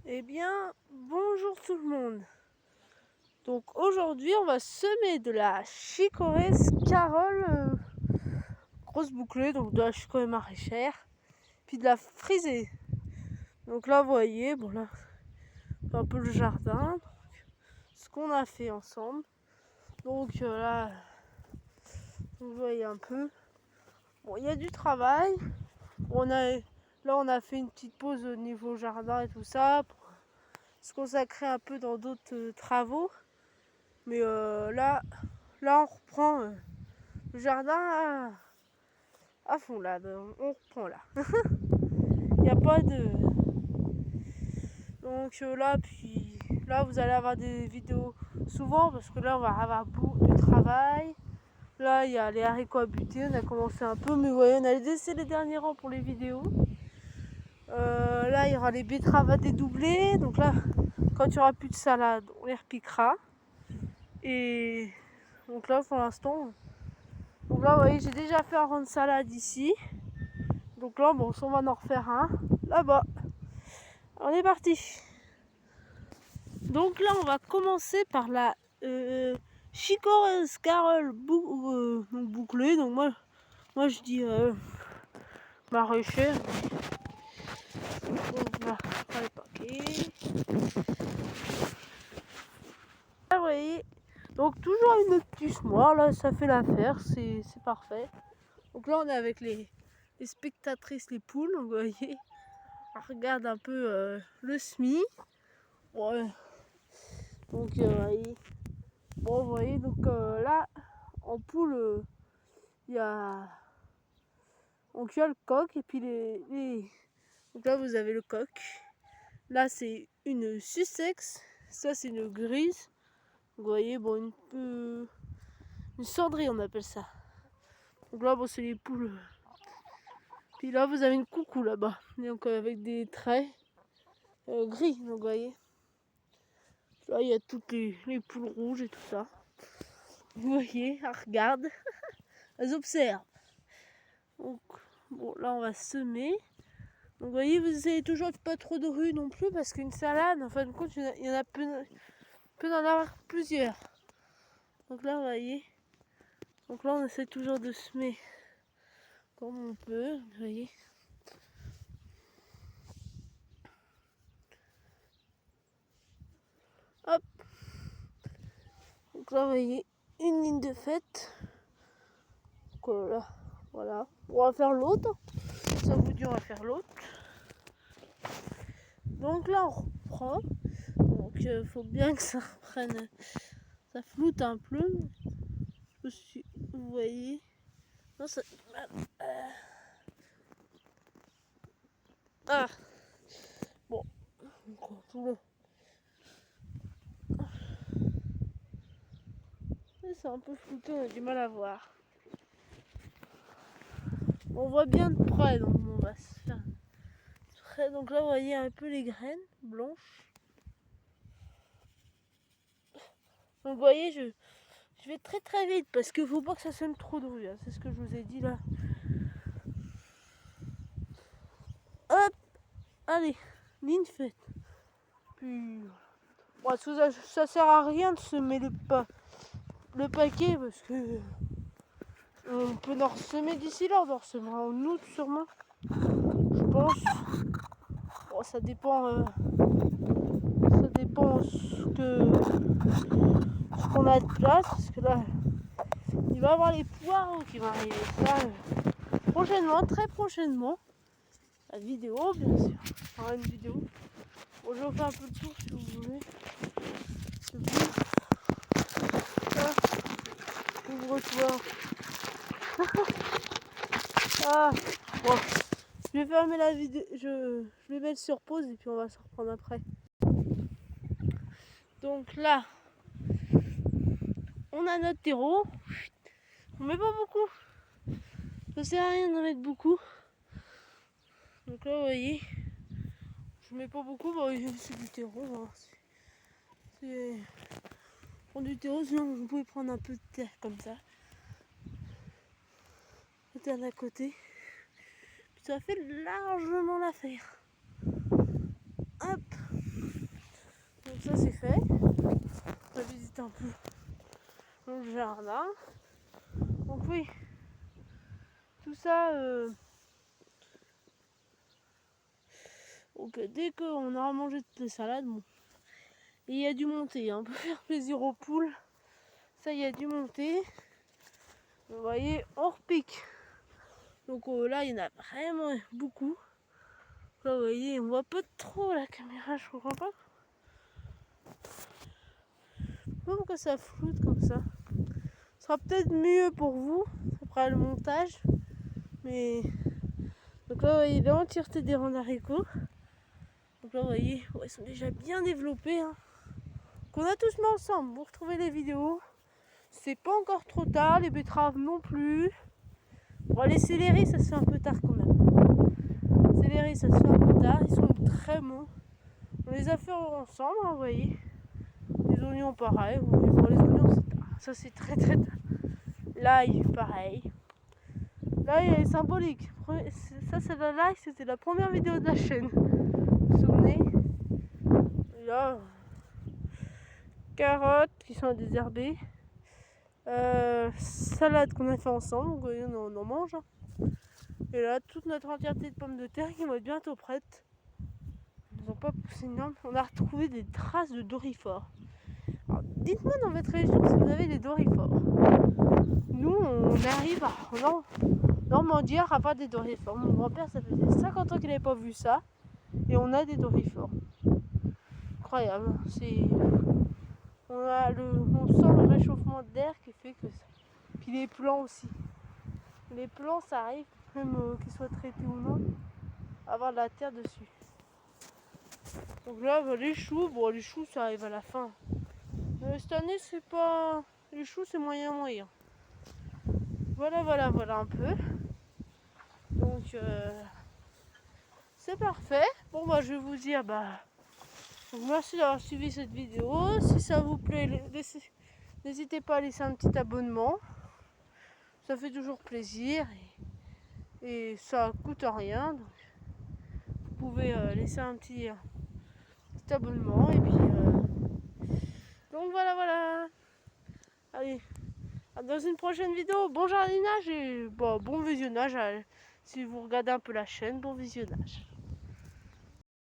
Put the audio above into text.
Eh bien, bonjour tout le monde. Donc aujourd'hui, on va semer de la chicorée Scarole grosse bouclée, donc de la chicorée maraîchère, puis de la frisée. Donc là, vous voyez, bon là, c'est un peu le jardin, donc, ce qu'on a fait ensemble. Donc là, vous voyez un peu. Bon, il y a du travail. Là, on a fait une petite pause au niveau jardin et tout ça pour se consacrer un peu dans d'autres travaux. Mais là, on reprend le jardin à fond là. On reprend là. Il n'y a pas de. Donc là, puis là, vous allez avoir des vidéos souvent parce que là, on va avoir du travail. Là, il y a les haricots à buter. On a commencé un peu, mais vous voyez, on a laissé les derniers rangs pour les vidéos. Là, il y aura les betteraves à dédoubler. Donc là, quand il n'y aura plus de salade, on les repiquera. Et donc là, pour l'instant. Donc là, vous voyez, j'ai déjà fait un rang de salade ici. Donc là, bon, on va en refaire un là-bas. On est parti. Donc là, on va commencer par la chicorée Scarole bouclée. Donc moi je dis maraîchère. Donc là, on va les paquets. Là, vous voyez. Donc toujours une astuce noire, là, ça fait l'affaire, c'est parfait. Donc là, on est avec les spectatrices, les poules, donc, vous voyez. On regarde un peu le SMI. Ouais. Donc, voyez. Bon, vous voyez, donc là, en poule, il y a. Donc, il y a le coq, et puis donc là, vous avez le coq. Là, c'est une Sussex. Ça, c'est une grise. Vous voyez, bon, une cendrille, on appelle ça. Donc là, bon, c'est les poules. Puis là, vous avez une coucou là-bas. Donc, avec des traits gris, donc, vous voyez. Là, il y a toutes les poules rouges et tout ça. Vous voyez, elles regardent, elles observent. Donc, bon, là, on va semer. Donc, vous voyez, vous essayez toujours de pas trop de rue non plus, parce qu'une salade, en fin de compte, il y en a peut d'en avoir plusieurs. Donc là, vous voyez. Donc là, on essaie toujours de semer comme on peut, vous voyez. Hop. Donc là, vous voyez, une ligne de faite. Donc là, voilà. On va faire l'autre. Ça vous dit, on va faire l'autre. Donc là, on reprend. Donc faut bien que ça reprenne. Ça floute un peu. Vous voyez. Non, ça. Ah. Bon. C'est un peu flouté, on a du mal à voir. On voit bien de près, donc on va se faire près. Donc là, vous voyez un peu les graines blanches. Donc vous voyez, je vais très très vite parce qu'il faut pas que ça sème trop de rue. Hein. C'est ce que je vous ai dit là. Hop, allez, ligne faite. Puis, bon, ça sert à rien de semer le paquet parce que on peut en ressemer d'ici là. On va ressemer en août sûrement, je pense. Bon, ça dépend ce qu'on a de place parce que là, il va y avoir les poireaux qui vont arriver. Ça, prochainement, très prochainement. La vidéo, bien sûr. Il y aura une vidéo. Bon, je vais vous faire un peu le tour si vous voulez. C'est bon. Ah, ouvre-toi. Ah, bon. Je vais fermer la vidéo. Je vais mettre sur pause et puis on va se reprendre après. Donc là, on a notre terreau. On met pas beaucoup. Ça sert à rien d'en mettre beaucoup. Donc là, vous voyez, je mets pas beaucoup. Bah, c'est du terreau. Hein. C'est prendre du terreau, sinon vous pouvez prendre un peu de terre comme ça. La terre d'à côté. Puis ça fait largement l'affaire. Hop. un peu dans le jardin. Donc oui, tout ça, donc dès qu'on aura mangé toutes les salades, bon, et il y a dû monter, hein, pour faire plaisir aux poules. Ça, il y a dû monter. Vous voyez, on repique. Donc là, il y en a vraiment beaucoup. Là, vous voyez, on voit pas trop la caméra, je comprends pas. Je sais pas pourquoi ça floute comme ça. Ce sera peut-être mieux pour vous après le montage. Mais donc là, vous voyez l'entièreté des rangs d'haricots. Donc là, vous voyez, ouais, ils sont déjà bien développés. Hein. Qu'on a tous mis ensemble. Vous retrouvez les vidéos. C'est pas encore trop tard, les betteraves non plus. Bon, les céleris, ça se fait un peu tard quand même. Les céleris, ça se fait un peu tard. Ils sont très bons. On les a fait ensemble, hein, vous voyez. Les oignons, pareil. Bon, les oignons, c'est tard. Ça, c'est très très tard. L'ail, pareil. L'ail est symbolique. Ça, c'est la l'ail, c'était la première vidéo de la chaîne. Vous vous souvenez? Et là, carottes qui sont désherbées. Salade qu'on a fait ensemble, donc on en mange. Hein. Et là, toute notre entièreté de pommes de terre qui vont être bientôt prêtes. Elles n'ont pas poussé énorme. On a retrouvé des traces de dorifort. Alors, dites-moi dans votre région si vous avez des dorifores. Nous, on arrive en Normandie à avoir des dorifores. Mon grand-père, ça faisait 50 ans qu'il n'avait pas vu ça. Et on a des dorifores. Incroyable. On sent le réchauffement d'air qui fait que ça. Puis les plants aussi. Les plants, ça arrive, même qu'ils soient traités ou non, à avoir de la terre dessus. Donc là, les choux, ça arrive à la fin. Cette année, c'est pas... Les choux, c'est moyen. Voilà un peu. Donc, c'est parfait. Bon, bah, je vais vous dire, merci d'avoir suivi cette vidéo. Si ça vous plaît, n'hésitez pas à laisser un petit abonnement. Ça fait toujours plaisir et ça coûte rien. Donc vous pouvez laisser un petit abonnement et puis donc voilà. Allez, dans une prochaine vidéo. Bon jardinage et bon visionnage si vous regardez un peu la chaîne. Bon visionnage.